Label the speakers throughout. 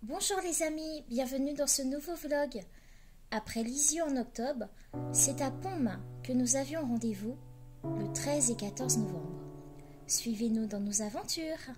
Speaker 1: Bonjour les amis, bienvenue dans ce nouveau vlog. Après Lisieux en octobre, c'est à Pontmain que nous avions rendez-vous le 13 et 14 novembre. Suivez-nous dans nos aventures.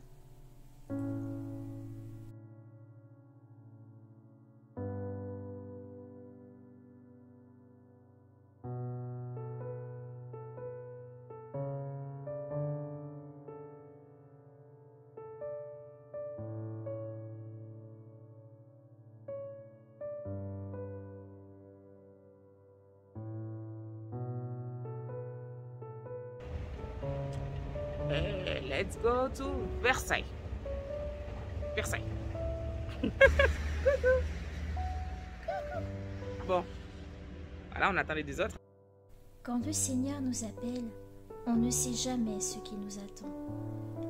Speaker 2: Let's go to Versailles. Versailles. Bon, voilà, on attend les deux autres.
Speaker 1: Quand le Seigneur nous appelle, on ne sait jamais ce qui nous attend.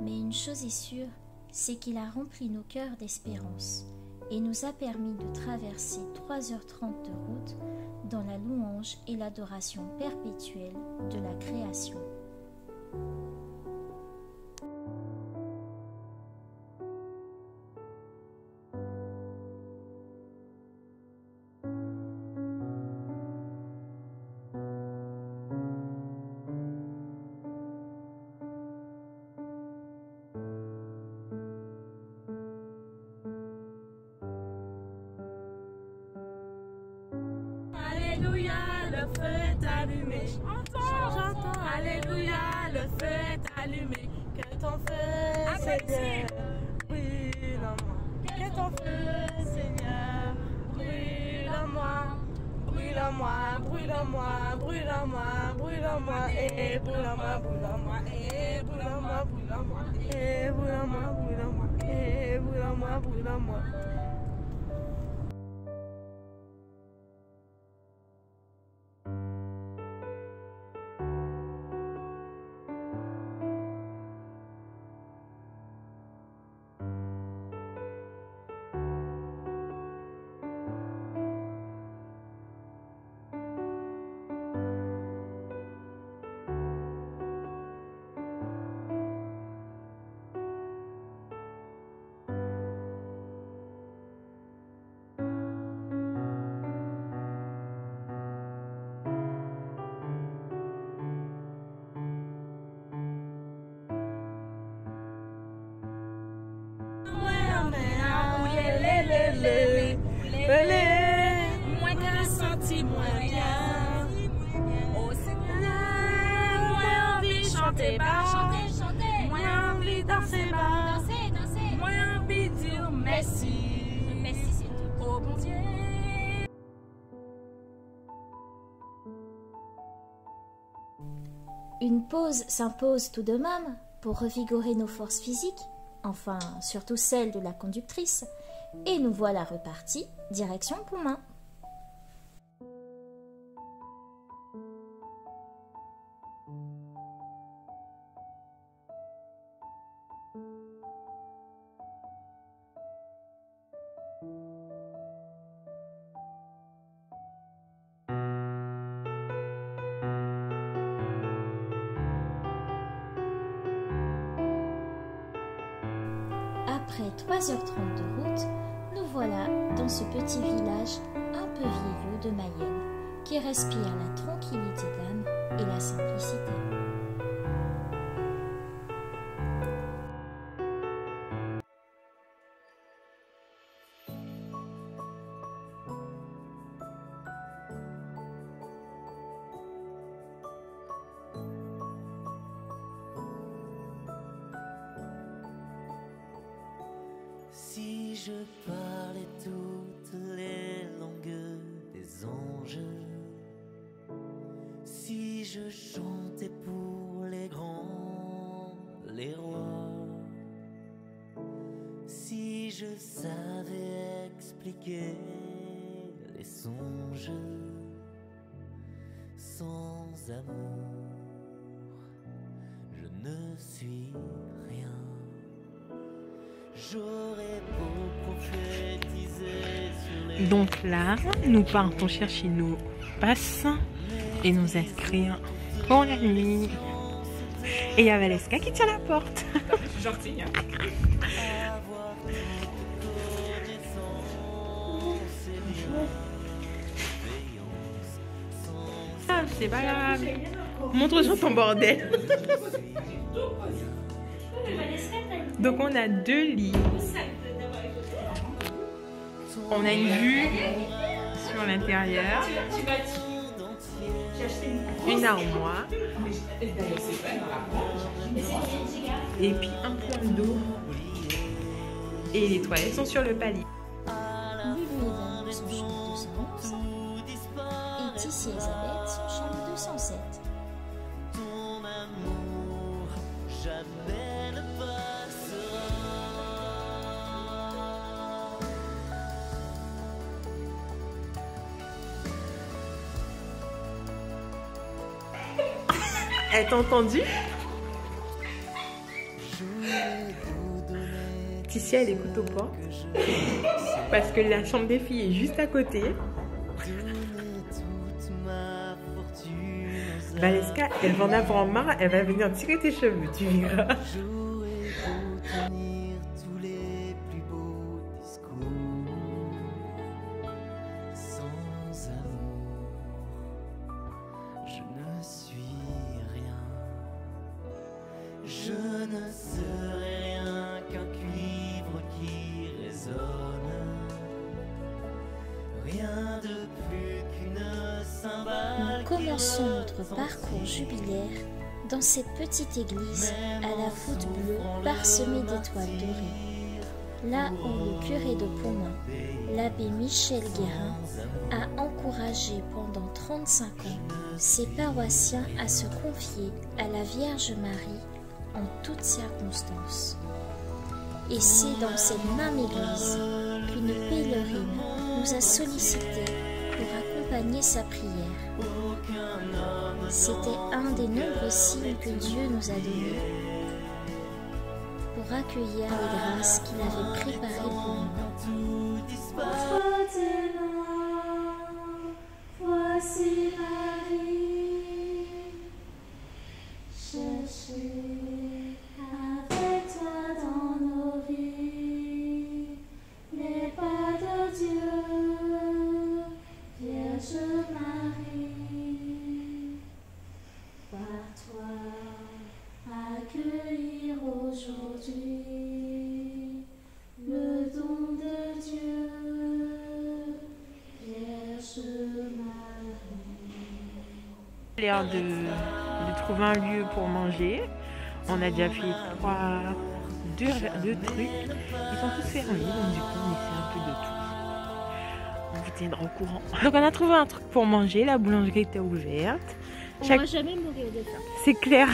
Speaker 1: Mais une chose est sûre, c'est qu'il a rempli nos cœurs d'espérance et nous a permis de traverser 3h30 de route dans la louange et l'adoration perpétuelle de la création.
Speaker 3: Alléluia, le feu est allumé. J'entends. Alléluia, le feu est allumé. Que ton feu, Seigneur, brûle en moi. Que ton feu, Seigneur, brûle en moi. Brûle en moi, brûle en moi, brûle en moi, brûle en moi, et brûle en moi, brûle en moi, et brûle en moi, brûle en moi, et brûle en moi, brûle en moi, et brûle en moi, brûle en moi. Moins qu'un senti, moins rien. Au Seigneur, moins envie de chanter bas, moins envie de danser bas, moins envie de dire merci, au bon Dieu.
Speaker 1: Une pause s'impose tout de même pour revigorer nos forces physiques, enfin surtout celles de la conductrice, et nous voilà repartis, direction Pontmain. Après 3h30 de route, nous voilà dans ce petit village un peu vieillot de Mayenne qui respire la tranquillité d'âme et la simplicité.
Speaker 4: Si je parlais toutes les langues des anges, si je chantais pour les grands, les rois, si je savais expliquer les songes, sans amour, je ne suis rien. J'aurais beau prophétiser sur les...
Speaker 2: Donc là, nous partons chercher nos passes et nous inscrire pour la nuit. Et il y a Valeska qui tient la porte. Je suis gentille, hein. c'est pas grave. Montre-moi ton bordel. Donc on a 2 lits. On a une vue sur l'intérieur. Une armoire. Et puis un point d'eau. Et les toilettes sont sur le palier.
Speaker 1: Lulu et Dano sont chambre 211 et Tissi et Elisabeth chambre 207.
Speaker 4: Ton amour jamais ne passera.
Speaker 2: Elle t'a entendu? Tissi, elle écoute au pas. Parce que la chambre des filles est juste à côté. Valeska, elle va en avoir marre, elle va venir tirer tes cheveux, tu verras.
Speaker 4: Je ne serai rien qu'un cuivre qui résonne. Rien de plus qu'une cymbale.
Speaker 1: Nous commençons notre parcours jubilaire dans cette petite église à la voûte bleue parsemée d'étoiles dorées. Là où le curé de Pomain, l'abbé Michel Guérin, a encouragé pendant 35 ans ses paroissiens à se confier à la Vierge Marie en toutes circonstances. Et c'est dans cette même église qu'une pèlerine nous a sollicité pour accompagner sa prière. C'était un des nombreux signes que Dieu nous a donnés pour accueillir les grâces qu'il avait préparées pour nous.
Speaker 5: Voici Marie, cherchez avec toi dans nos vies les pas de Dieu, Vierge Marie, par toi accueillir aujourd'hui le don de Dieu, Vierge Marie.
Speaker 2: L'air de trouver un lieu pour manger. On a déjà fait deux trucs. Ils sont tous fermés, donc du coup on essaie un peu de tout. On vous tiendra au courant. Donc on a trouvé un truc pour manger. La boulangerie était ouverte.
Speaker 1: On va jamais mourir de faim.
Speaker 2: C'est clair.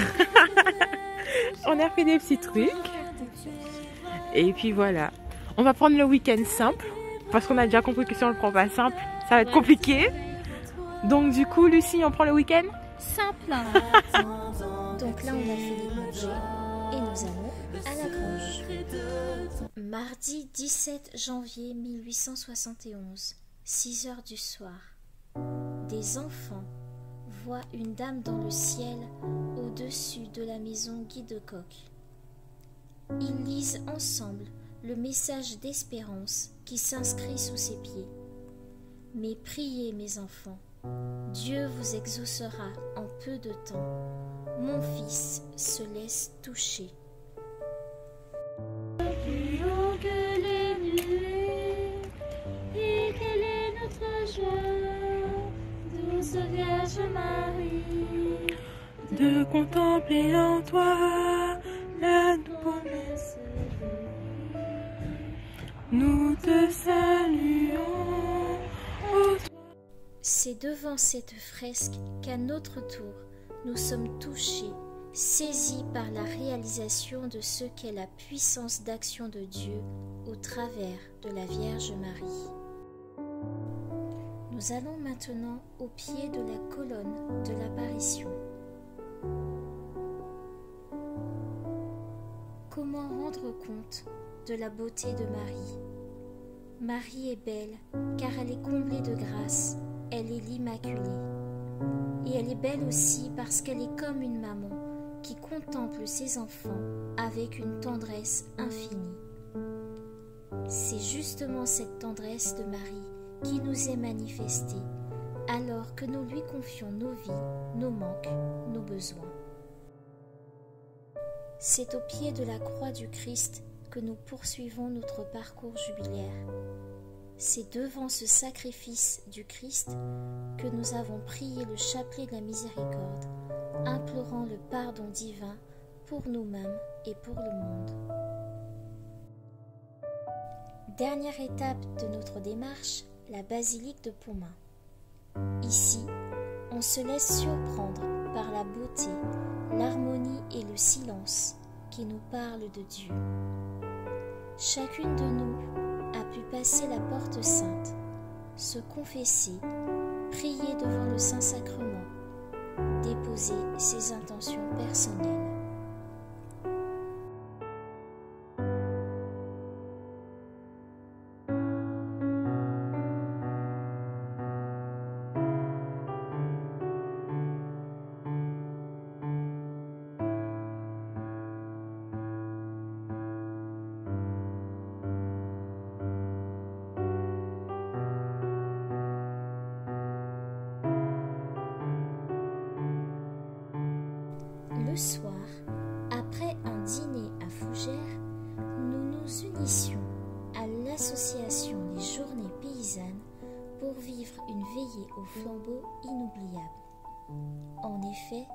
Speaker 2: On a fait des petits trucs. Et puis voilà. On va prendre le week-end simple. Parce qu'on a déjà compris que si on le prend pas simple, ça va être compliqué. Donc du coup, Lucie, on prend le week-end
Speaker 1: simple. Donc là, on a fini de manger et nous allons à la grange. Mardi 17 janvier 1871, 6 heures du soir. Des enfants voient une dame dans le ciel au-dessus de la maison Guy de Coq. Ils lisent ensemble le message d'espérance qui s'inscrit sous ses pieds. Mais priez, mes enfants, Dieu vous exaucera en peu de temps. Mon fils se laisse toucher.
Speaker 5: Plus haut que les nuées, et quelle est notre joie, douce Vierge Marie,
Speaker 2: de contempler en toi la promesse. Nous te saluons.
Speaker 1: C'est devant cette fresque qu'à notre tour, nous sommes touchés, saisis par la réalisation de ce qu'est la puissance d'action de Dieu au travers de la Vierge Marie. Nous allons maintenant au pied de la colonne de l'apparition. Comment rendre compte de la beauté de Marie? Marie est belle car elle est comblée de grâce, elle est l'Immaculée. Et elle est belle aussi parce qu'elle est comme une maman qui contemple ses enfants avec une tendresse infinie. C'est justement cette tendresse de Marie qui nous est manifestée alors que nous lui confions nos vies, nos manques, nos besoins. C'est au pied de la croix du Christ que nous poursuivons notre parcours jubilaire. C'est devant ce sacrifice du Christ que nous avons prié le chapelet de la miséricorde, implorant le pardon divin pour nous-mêmes et pour le monde. Dernière étape de notre démarche, la basilique de Pontmain. Ici, on se laisse surprendre par la beauté, l'harmonie et le silence qui nous parlent de Dieu. Chacune de nous a pu passer la porte sainte, se confesser, prier devant le Saint-Sacrement, déposer ses intentions personnelles. Le soir, après un dîner à Fougères, nous nous unissions à l'association des Journées Paysannes pour vivre une veillée au flambeau inoubliable. En effet,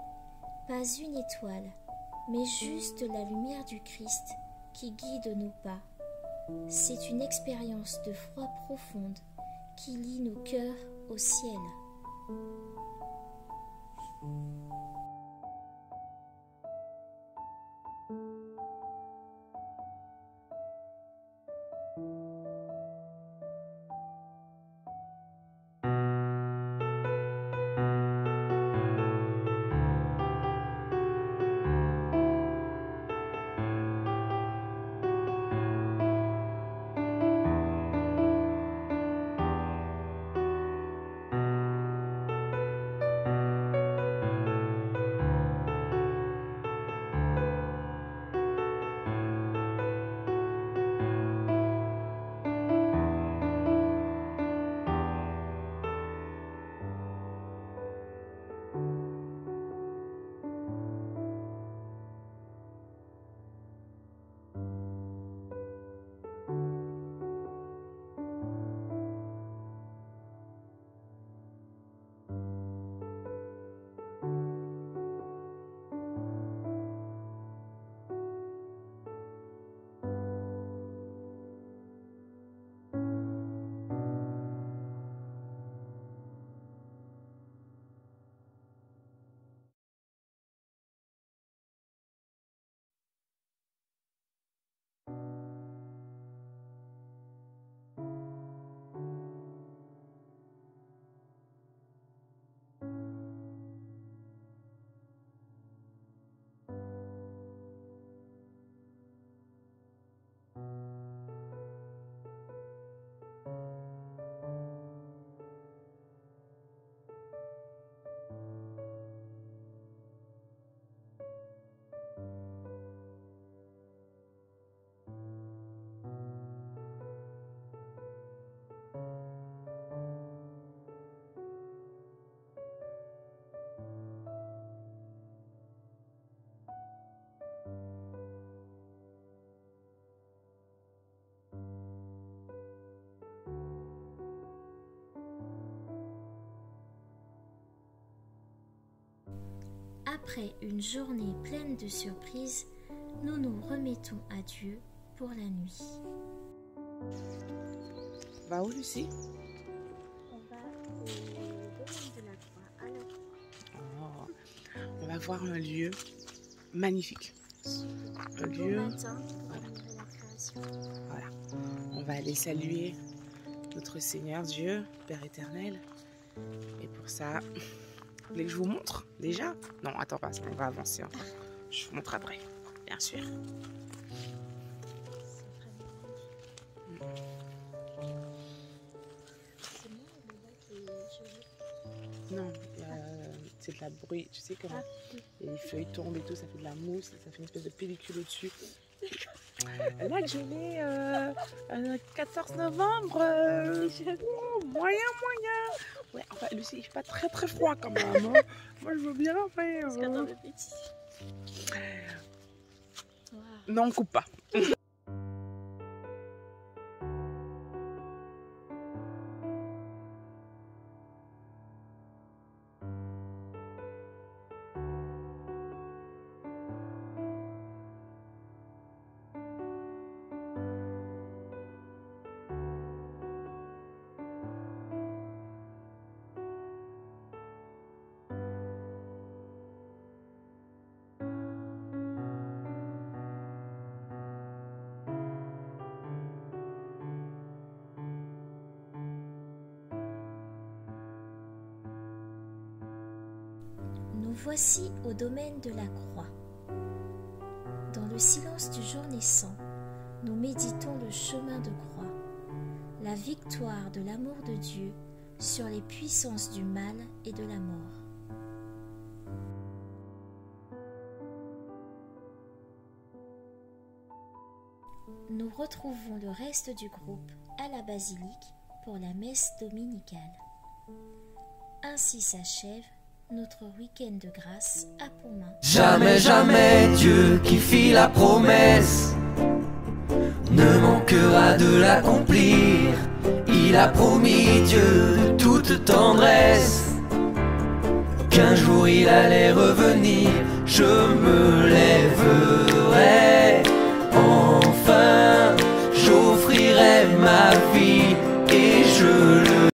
Speaker 1: pas une étoile, mais juste la lumière du Christ qui guide nos pas. C'est une expérience de foi profonde qui lie nos cœurs au ciel. Après une journée pleine de surprises, nous nous remettons à Dieu pour la nuit.
Speaker 2: Va où, Lucie?
Speaker 1: On va au domaine de la Croix, à la Croix.
Speaker 2: Oh, on va voir un lieu magnifique. Un lieu.
Speaker 1: Matin, pour admirer la création.
Speaker 2: Voilà. On va aller saluer notre Seigneur Dieu, Père éternel. Et pour ça, vous voulez que je vous montre déjà? Non, attends pas, on va avancer encore. Je vous montre après, bien sûr. Non, c'est de la bruit, tu sais comment les feuilles tombent et tout, ça fait de la mousse, ça fait une espèce de pellicule au-dessus.
Speaker 3: Là, je l'ai 14 novembre. Moyen. Ouais, enfin, il fait pas très froid quand même. Hein. Moi, je veux bien faire.
Speaker 1: Parce qu'attends, le petit. Wow.
Speaker 3: Non, on coupe pas.
Speaker 1: Nous voici au domaine de la croix. Dans le silence du jour naissant, nous méditons le chemin de croix, la victoire de l'amour de Dieu sur les puissances du mal et de la mort. Nous retrouvons le reste du groupe à la basilique pour la messe dominicale. Ainsi s'achève notre week-end de grâce à Pontmain.
Speaker 4: Jamais Dieu qui fit la promesse ne manquera de l'accomplir. Il a promis, Dieu de toute tendresse, qu'un jour il allait revenir. Je me lèverai